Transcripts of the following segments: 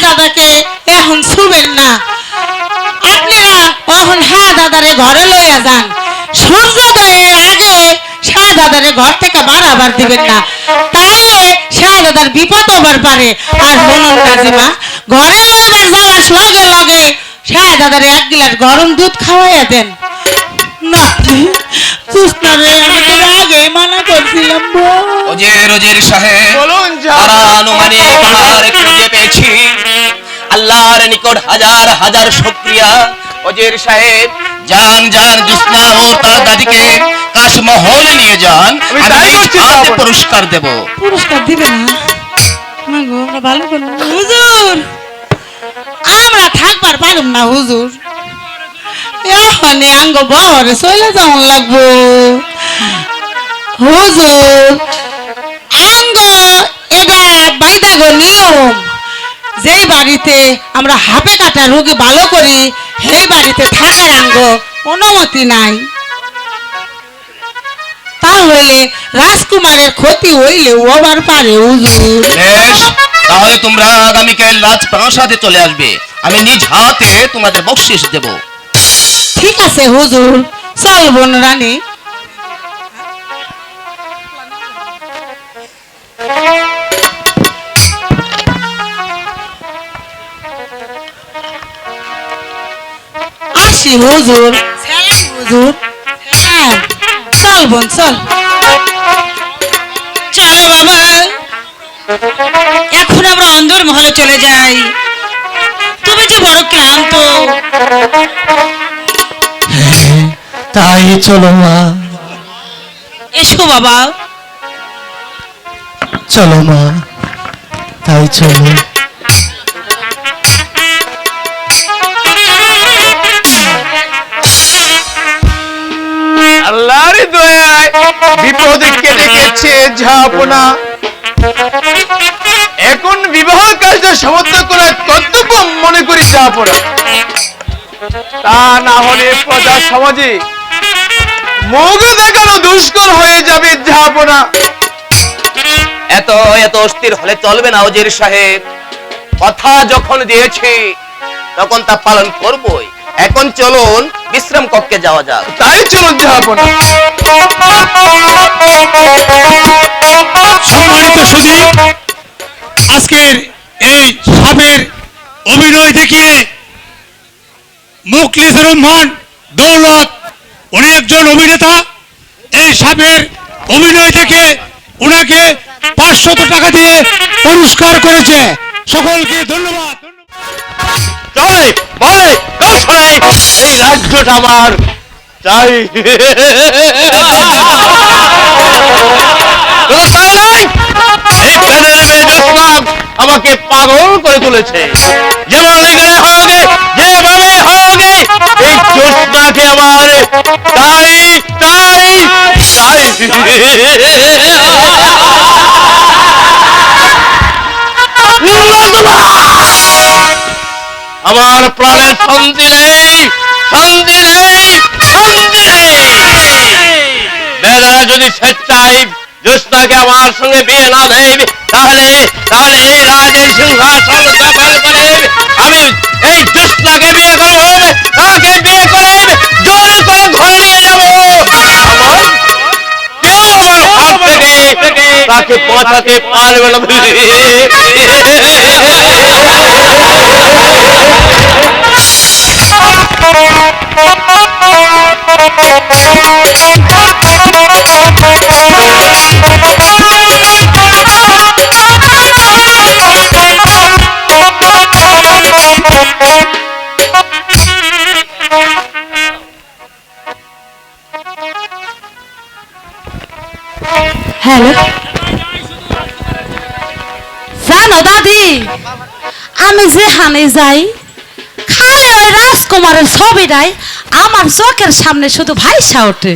দাদাকে এখন ছুবেন না। আপনারা এখন হ্যাঁ দাদারে ঘরে লইয়া যান। সূর্যোদয়ের আগে শাহ দাদারে ঘর থেকে বাড়াবার দিবেন না, তাহলে শাহ দাদার বিপদ হবার পারে। আর বলুন নাজিমা, ঘরে লইবার যাওয়ার লগে লগে শাহ দাদারে 1 গ্লাস গরম দুধ খাওয়াইয়া দেন। না সুস্না রে, আমি তো আগে মানা করছিলাম। ওজির সাহেব, বলুন আনুমানিক আহার খুঁজে পেয়েছি। আল্লাহর নিকট হাজার হাজার শুকরিয়া। ওজির সাহেব, যান যান, জুসনা ও তার দাদিকে কাশমহলে নিয়ে যান, আমি নিজ হাতে পুরস্কার দেব। পুরস্কার দিবেন না? মাগো, আমরা ভালো করব হুজুর, আমরা থাকবার পারুম না হুজুর। এখন আঙ্গ বহরে চলে যাওয়ার লাগবো হুজুর। আঙ্গ এটা বাইদা গো নিয়ম, যেই বাড়িতে আমরা হাপে কাটা রোগী ভালো করি সেই বাড়িতে থাকার আঙ্গ অনুমতি নাই। তাহলে রাজকুমারের ক্ষতি হইলে ওবার পারে হুজুর। বেশ, তাহলে তোমরা আগামীকাল রাজপ্রাসাদে চলে আসবে, আমি নিজ হাতে তোমাদের বকশিশ দেব। ঠিক আছে হুজুর, চল বোন রানী। আসি হুজুর, হুজুর। হ্যাঁ, চল বোন চল। চলো বাবা, এখন আমরা অন্দর মহলে চলে যাই। তুমি যে বড় ক্লান্ত। তাই চলো মা, এসো বাবা। চলো মা, তাই চলো। আল্লাহর দয়ায় বিপদ কেটে গেছে ঝাপনা। এখন বিবাহ কার্য সমাপ্ত করার কর্তব্য মনে করি ঝাপনা। তা না হলে প্রজা সমাজে মুখ দেখানো দুষ্কর হয়ে যাবে ঝাপনা। এত এত অস্থির হলে চলবে না ওজির সাহেব। কথা যখন দিয়েছি তখন তা পালন করবই। এখন চলুন বিশ্রাম কক্ষে যাওয়া যাক। তাই চলুন ঝাপনা। সম্মানিত সুধী, আজকের এই সাপের অভিনয় দেখিয়ে মুখলিসুর রহমান দৌলত, উনি একজন অভিনেতা। এই সাপের অভিনয় থেকে উনাকে 500 টাকা দিয়ে পুরস্কার করেছে। সকলকে ধন্যবাদ। জয় বলে দোসরাই, এই রাজ্যটা আমার চাই। এই প্যানেল মেজস্লাম আমাকে পাগল করে তুলেছে। যেমন এখানে হোক, যেভাবে হোক, এই জোৎস্নাকে আমার চাই চাই চাই। আমার প্রাণের শান্তি নেই, শান্তি নেই, শান্তি নেই। বেদারা যদি স্বেচ্ছায় জ্যোৎস্নাকে আমার সঙ্গে বিয়ে না দেয়, তাহলে তাহলে এই রাজের সিংহাসন দখল করে আমি এই জ্যোৎস্নাকে বিয়ে করবো, তাকে বিয়ে করে জোর করে ঘরে নিয়ে যাবো। আমার কেউ আমার হাত থেকে তাকে বাঁচাতে পারবে না। হ্যালো, জানো দাদি, আমি যেখানে যাই খালি ওই রাজকুমারের ছবিটাই আমার চোখের সামনে শুধু ভাইসা ওঠে।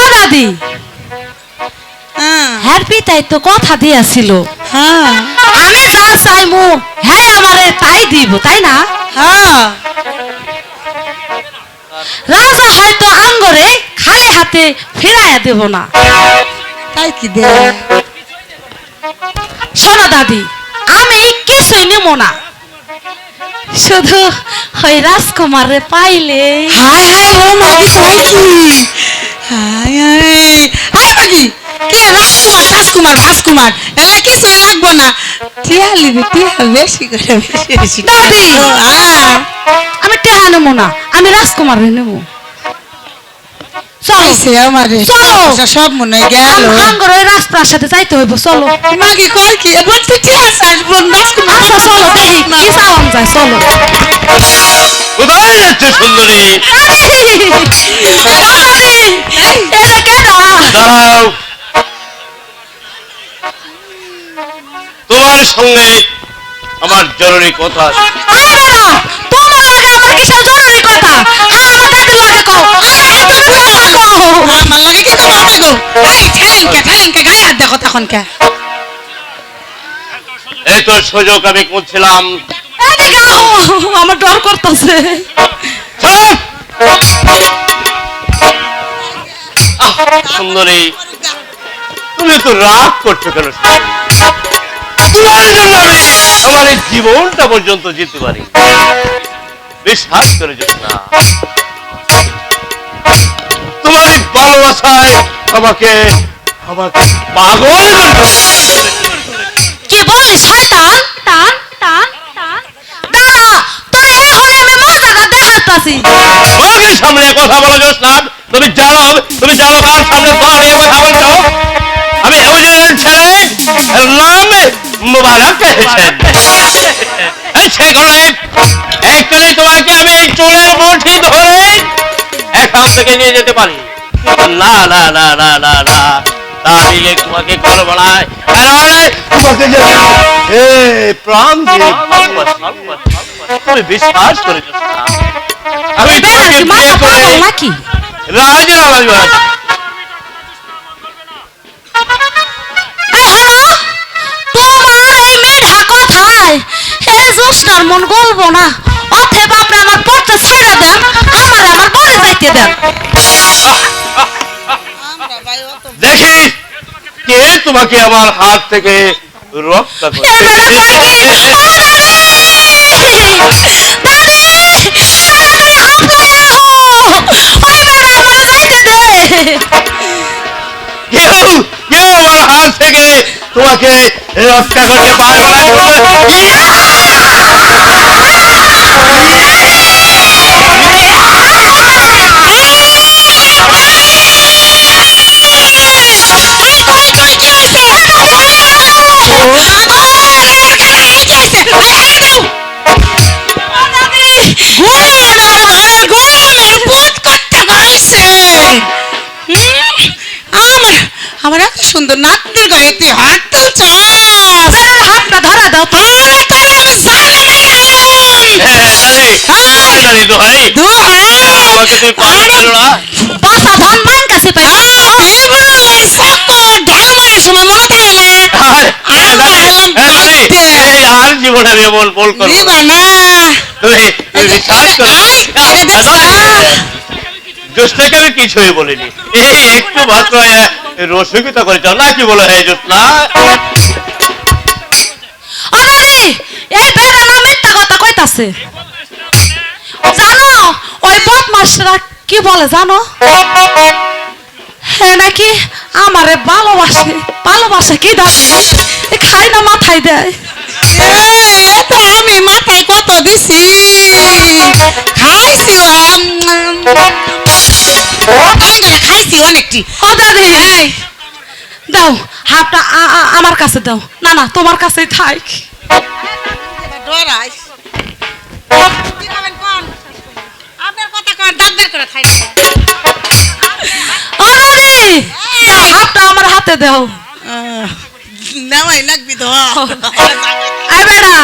ও দাদি, হ্যাঁ পিতাই তো কথা দিয়েছিল, আমি যা চাইমু হ্যাঁ আমারে তাই দিব, তাই না? হ্যাঁ, রাজা হয়তো আঙ্গরে খালি হাতে ফিরাইয়া দেব না। তাই কি দে? শোনো দাদি, আমি কিছুই নেব না, শুধু ওই রাজকুমারে পাইলে। হাই হাই ও মাগি চাই কি হাই হাই হাই মাগি কে রাজকুমার রাজকুমার রাজকুমার এলা কিছু লাগবো না, টিয়া লিবি টিয়া বেশি করে বেশি বেশি দাদি, আমি টেহা নেব না, আমি রাজকুমারে নেব। চলো সে আমারে চলো। সব মনে গেল আঙ্গর ওই রাজপ্রাসাদে যাইতে হইব, চলো। মাগি কয় কি বলতে টিয়া আসবো রাজকুমার আচ্ছা চলো, দেখি কি চাওয়ান যায়, চলো। কোথায় যাচ্ছে সুন্দরী? দাঁড়াও, তোমার সঙ্গে আমার জরুরি কথা আছে। তোমার লাগে আমার কিসের জরুরি কথা? আমার দাদির লাগে কও। আমার লাগে কি কথা গো এই ঠেলেনকে গায়ে হাত দেখো তখন কে এই তো সুযোগ আমি খুঁজছিলাম। এদিকে আও, আমার ডর করতেছে। চুপ! আহ, সুন্দরী, তুমি তো রাগ করছো কেন? তোমার জন্য আমি আমার এই জীবনটা পর্যন্ত জিততে পারি। বিশ্বাস করে না, তোমার এই ভালোবাসায় আমাকে আমাকে পাগল করে। কি বললি শয়তান? টান টান টান দাঁড়া, তোর এখন আমি মজাটা দেখাতাছি। তোমাকে সামনে কথা বলা যাস না। তুমি জানো কার সামনে দাঁড়িয়ে কথা বলছো? আমি হুজুরের ছেলে নাম মুবারক হোসেন। এক্ষুনি তোমাকে আমি চুলের মুঠি ধরে এখান থেকে নিয়ে যেতে পারি। না না না না না না, তা নিলে তোমাকে ঘর বাড়ায় তোমাকে প্রাণ দিয়ে তুমি বিশ্বাস করে যাস না। আমি তোমাকে বিয়ে করে নাকি রাজি তোমার এই মেধা কথায় এই জোস্টার মন গলবো না। অথবা আপনি আমার পড়তে ছাইড়া দেন, আমার বাড়ি যাইতে দেন। দেখি কে তোমাকে আমার হাত থেকে রক্ষা করে। কেউ আমার হাত থেকে তোমাকে রক্ষা করতে পারবে আমার এত সুন্দর নাতনির গায়ে তুই হাত তুলছ, হাতটা ধরা দাও তো। তোমাকে তুই পাওয়া গেল না। বাসা ধান মান কাছে পাই। আর জীবনে আমি এমন বল করবো না। তুমি বিশ্বাস করো, জোসনাকে আমি কিছুই বলিনি, এই একটু মাত্র রসিকতা করেছ না, কি বলো হে জোসনা? এই বেড়া না মিথ্যা কথা কইতাছে। জানো ওই বদমাশরা কি বলে জানো? হ্যাঁ নাকি আমারে ভালোবাসে কি দাদি খাই না মাথায় দেয়। তো আমি মাথায় কত দিছি, খাইছি খাইছি অনেকটি। ও দাদি দাও হাতটা আমার কাছে দাও। না না তোমার কাছেই থাক। হাতটা আমার হাতে দাও। নেওয়াই লাগবি তো। এই বেড়া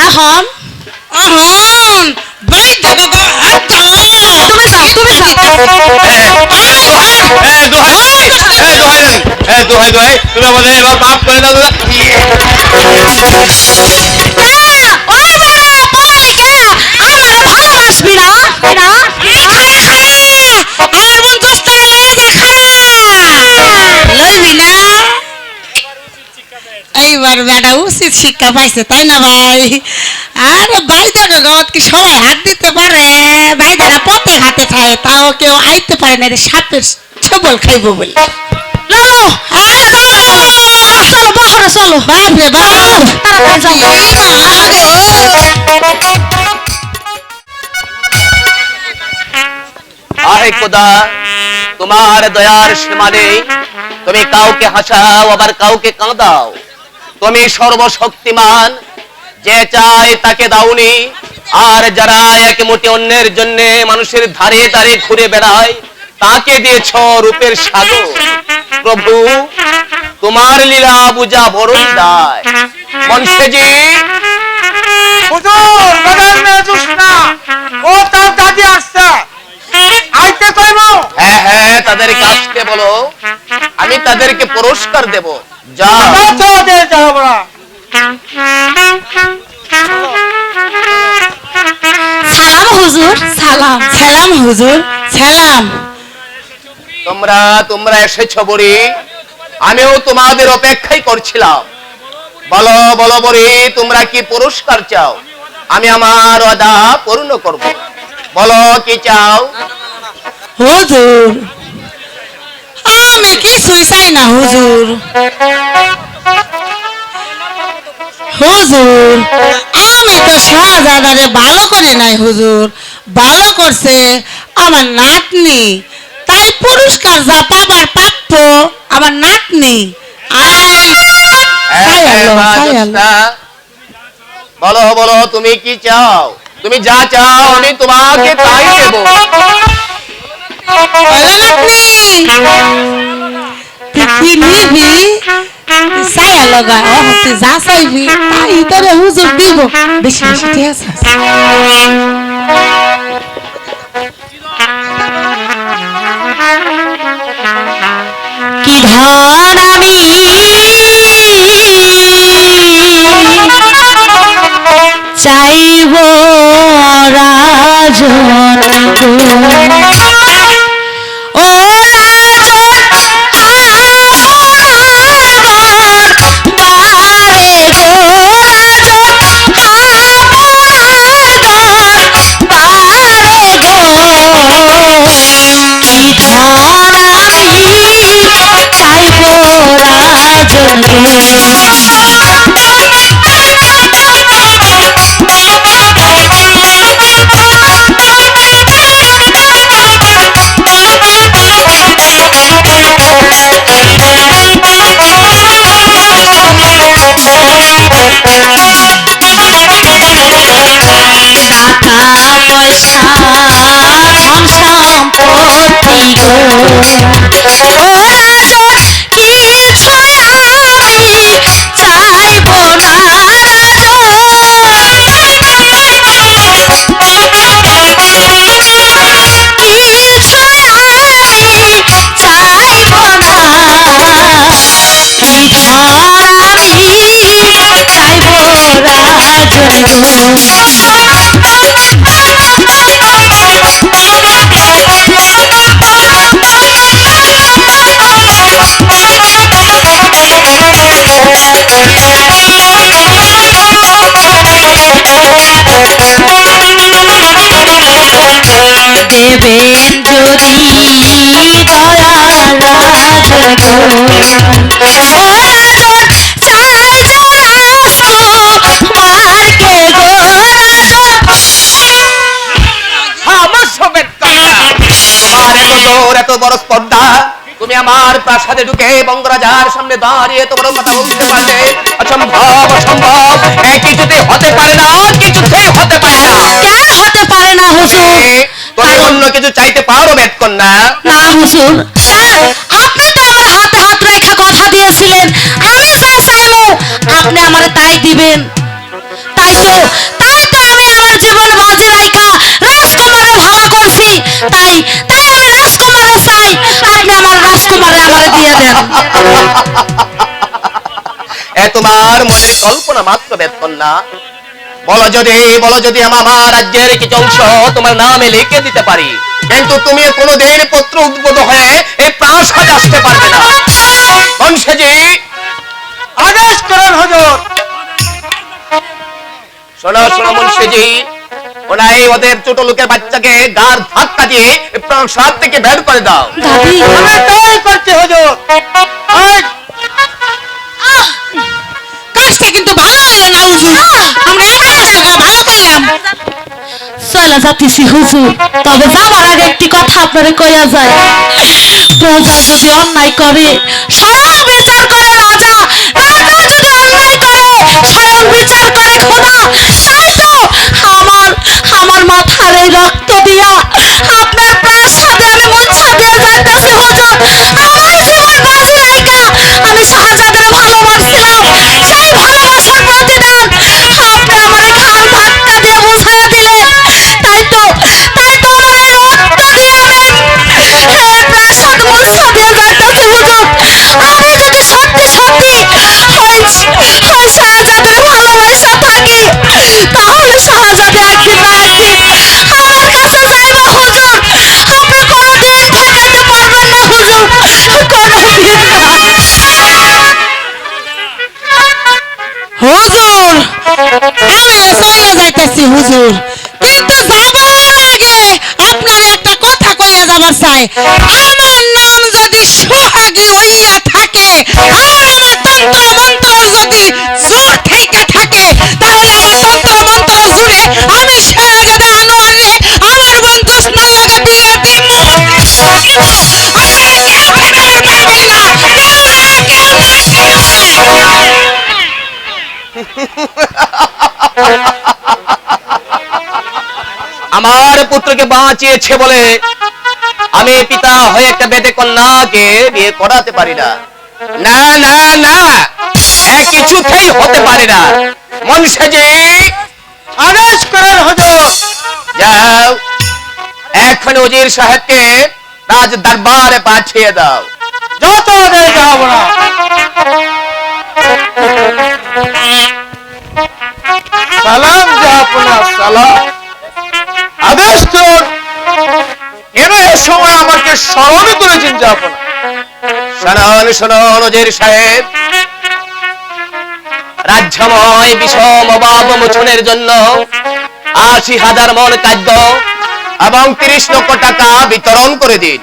এখন তুমি যাও তুমি যাও। তুমি আমাদের এবার মাফ করে দাও। ভালোবাসবি না? এইবার বেড়া উচিত শিক্ষা দেখা পাইছে তাই না ভাই? আরে ভাই দেখা গাওয়াত কি সবাই হাত দিতে পারে? ভাই যারা পথে হাতে খায় তাও কেউ আইতে পারে না, রে সাপের ছবল খাইবো বলে। লালু আরে বাবা, চলো বহরে চলো বাপরে বাপ, তাড়াতাড়ি যাও আহে খোদা, তোমার দয়ার সীমা নেই। তুমি কাউকে হাসাও আবার কাউকে কাঁদাও। তুমি সর্বশক্তিমান, যে চায় তাকে দাওনি। আর যারা এক মুঠি অন্যের জন্য মানুষের ধারে ধারে ঘুরে বেড়ায় তাকে দিয়েছ রূপের সাগর। প্রভু, তোমার লীলা বুঝা বড়ই দায়। মনসেজি, হুজুর বাজার মে জুসনা ও তার দাদি আসছে আইতে কইবো। হ্যাঁ হ্যাঁ, তাদেরকে আসতে বলো, আমি তাদেরকে পুরস্কার দেব। যা তো দে যাও বড়া। সালাম হুজুর সালাম সালাম হুজুর, সালাম। তোমরা তোমরা এসেছো বড়ি, আমিও তোমাদের অপেক্ষাই করছিলাম। বলো বলো বড়ি, তোমরা কি পুরস্কার চাও? আমি আমার ওয়াদা পূর্ণ করব। বলো কি চাও? হুজুর, আমি কিছুই চাই না হুজুর। হুজুর, আমি তো শাহজাদারে ভালো করে নাই হুজুর, ভালো করছে আমার নাতনি। তাই পুরস্কার যা পাবার প্রাপ্য আমার নাতনি। বলো বলো, তুমি কি চাও? তুমি যা চাও আমি তোমাকে তাই দেব। নিবি ছায়া লগা, তুই যা চাইবি তাই তোরে হুজুর দিব। বেশি বেশি ঠিক আছে? কি ধন আমি চাইব রাজন ও রাজন বারে গো রাজন বারে গো কি ধন আমি চাইব রাজন টাকা পয়সা ধন সম্পত্তি গো ও রাজন কিছুই আমি চাইব না কিছুই আমি চাইব না কি ধর আমি চাইব দেবেন যদি দয়া রাজন গো ও রাজন চাই মারকে গো আমার সবেত তোমার এত জোর, এত বড় স্পর্ধা, তুমি আমার প্রাসাদে ঢুকে বঙ্গরাজার সামনে দাঁড়িয়ে এত বড় কথা বলতে পারলে? অসম্ভব, অসম্ভব। কিছুতে হতে পারে না, কিছুতেই হতে পারে না। কেন হতে পারে না হুজুর? তুমি অন্য কিছু চাইতে পারো বেদকন্যা? না হুজুর, আপনি তো আমার হাতে হাত রেখে কথা দিয়েছিলেন আমি যা চাইবো আপনি আমারে তাই দিবেন। তাই তো আমি আমার জীবন বাজি রাখা রাজকুমারে ভালো করছি। তাই আমি রাজকুমারে চাই, আপনি আমার রাজকুমারে আমারে দিয়ে দেন। তোমার মনের কল্পনা মাত্র বেদকন্যা। বলো যদি আমার রাজ্যের কিছু অংশ তোমার নামে লিখে দিতে পারি, কিন্তু তুমি কোনোদিন পুত্র উদ্ভূত হয়ে এই প্রাসাদে আসতে পারবে না। বংশজি, আদেশ করেন হুজুর। শোনো শোনো মুন্সিজি, ওনাই ওদের ছোট লোকের বাচ্চাকে গার ধাক্কা দিয়ে প্রাসাদ থেকে বের করে দাও। দাদি আমি তাই করছি হুজুর। এই, কাজটা কিন্তু ভালো হলো না হুজুর, আমরা এত কষ্ট করে ভালো করলাম। চলে যাচ্ছি হুজুর, তবে যাবার আগে একটি কথা আপনারে কইয়া যায়। প্রজা যদি অন্যায় করে স্বয়ং বিচার করে রাজা, রাজা যদি অন্যায় করে স্বয়ং বিচার করে খোদা। তাই তো আমার আমার মাথার এই রক্ত দিয়া আপনার প্রাসাদে আমি মুচ্ছা দিয়ে যাইতেছি হুজুর। আমার জীবন বাজি রাইখা আমি শাহজাদের ভালোবাসছিলাম, সেই ভালোবাসার প্রতিদান আপনি আমার ঘাড় ধাক্কা দিয়ে বুঝাইয়া দিলেন। তাই তো আমার এই রক্ত দিয়ে আমি এই প্রাসাদ মুচ্ছা দিয়ে যাইতেছি হুজুর। আমি যদি সত্যি সত্যি ওই শাহজাদের ভালোবাসা থাকি, তাহলে শাহজাদে একদিন না একদিন আমার কাছে যাইব হুজুর। আপনি কোনোদিন ঠেকাইতে পারবেন না হুজুর, কোনোদিন না। হুজুর আমি চলে যাইতেছি হুজুর, কিন্তু যাবার আগে আপনার একটা কথা কইয়া যাবার চাই। আমার নাম যদি সোহাগী হইয়া থাকে আর আমার তন্ত্র মন্ত্র যদি জোর থেকে থাকে, তাহলে আমার তন্ত্র মন্ত্র জুড়ে আমি শাহজাদা আনোয়ারে আমার বোন দুশমন লাগে বিয়ে দিব। আপনারা কেউ ঠেকাতে পারবেন না, কেউ না, কেউ না, কেউ না। আমার পুত্রকে বাঁচিয়েছে বলে আমি পিতা হয়ে একটা বেদে কন্যাকে বিয়ে করাতে পারি না। না না না, কিছুতেই হতে পারে না। মুন্সিজি আদেশ করেন হুজুর। যাও, এখন উজির সাহেবকে রাজ দরবারে পাঠিয়ে দাও। যত আদেশ যাব না। সালাম জাহাপনা, সালাম। আদেশ তোর কেন এ সময় আমাকে স্মরণ করেছেন জাহাপনা? শুনুন শুনুন উজির সাহেব, রাজ্যময় বিষম অভাব মোচনের জন্য ৮০,০০০ মণ খাদ্য এবং ৩০ লক্ষ টাকা বিতরণ করে দিন।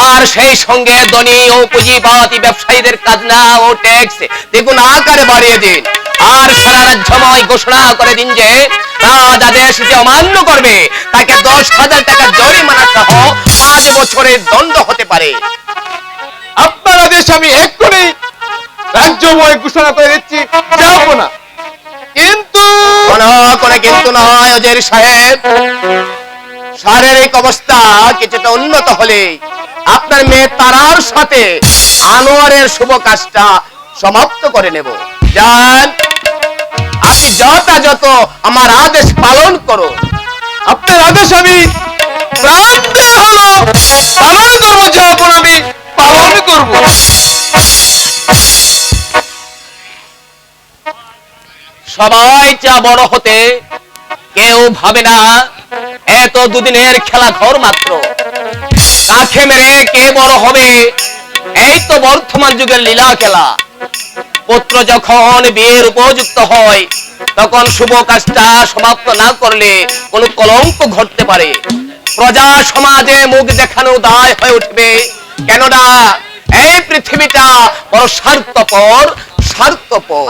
আর সেই সঙ্গে ধনী ও পুঁজিবাদী ব্যবসায়ীদের খাজনা ও ট্যাক্স দ্বিগুণ আকারে বাড়িয়ে দিন। আর সারা রাজ্যময় ঘোষণা করে দিন যে রাজ আদেশ যে অমান্য করবে তাকে ১০,০০০ টাকা জরিমানা সহ ৫ বছরের দণ্ড হতে পারে। আপনার আদেশ আমি এক্ষুনি রাজ্যময় ঘোষণা করে দিচ্ছি জাহাপনা। কিন্তু কোনো কিন্তু নয় উজির সাহেব, শারীরিক অবস্থা কিছুটা উন্নত হলে আপনার মেয়ে তারার সাথে আনোয়ারের শুভ কাজটা সমাপ্ত করে নেব। যান, আপনি যথাযথ আমার আদেশ পালন করুন। আপনার আদেশ আমি প্রাণ দিয়ে হলো পালন করবো জাহাপনা, আমি পালন করবো। সবাই চা বড় হতে, কেউ ভাবে না এত দুদিনের খেলা ঘর মাত্র। কাছে মেরে কে বড় হবে, এই তো বর্তমান যুগের লীলা খেলা। পুত্র যখন বিয়ের উপযুক্ত হয় তখন শুভ কাজটা সমাপ্ত না করলে কোনো কলঙ্ক ঘটতে পারে। প্রজা সমাজে মুখ দেখানো দায় হয়ে উঠবে। কেননা এই পৃথিবীটা বড় স্বার্থপর স্বার্থপর।